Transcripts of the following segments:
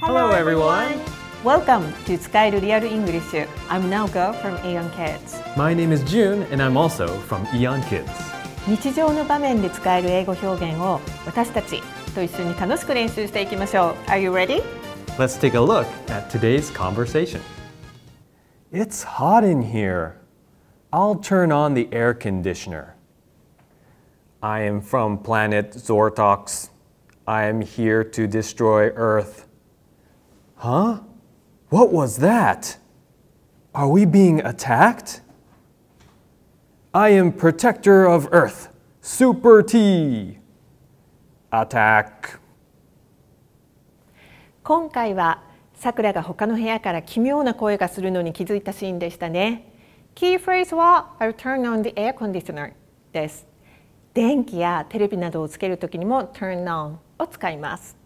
Hello everyone! Welcome to 使えるリアル English. I'm Naoka from Aeon Kids. My name is June and I'm also from Aeon Kids. 日常の場面で使える英語表現を私たちと一緒に楽しく練習していきましょう。Are you ready? Let's take a look at today's conversation. It's hot in here. I'll turn on the air conditioner. I am from planet Zortox. I am here to destroy Earth. Huh? What was that? Are we being attacked? I am protector of Earth. Super T. Attack. 今回はさくらが他の部屋から奇妙な声がするのに気づいたシーンでしたね。キーフレーズは I'll turn on the air conditioner です。電気やテレビなどをつけるときにも turn on を使います。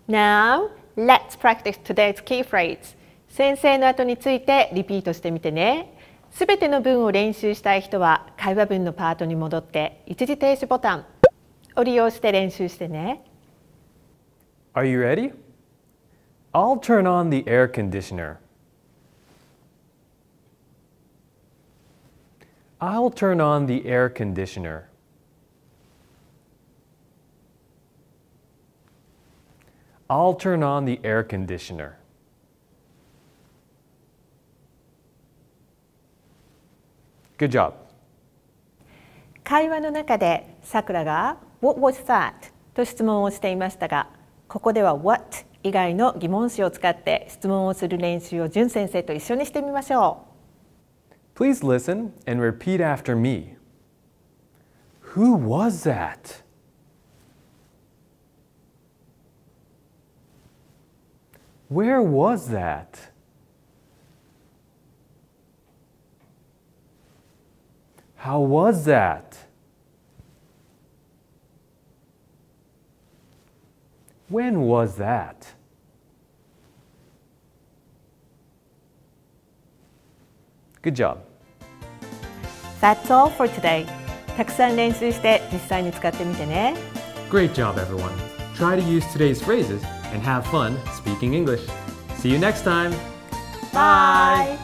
Now, let's practice today's key phrase. 先生の後についてリピートしてみてね。すべての文を練習したい人は会話文のパートに戻って一時停止ボタンを利用して練習してね。Are you ready? I'll turn on the air conditioner. I'll turn on the air conditioner. I'll turn on the air conditioner. Good job. 会話の中でさくらが What was that? と質問をしていましたが、ここでは What 以外の疑問詞を使って質問をする練習をじゅん先生と一緒にしてみましょう。Please listen and repeat after me. Who was that? Where was that? How was that? When was that? Good job. That's all for today. たくさん練習して実際に使ってみてね。Great job, everyone. Try to use today's phrases and have fun speaking English. See you next time. Bye.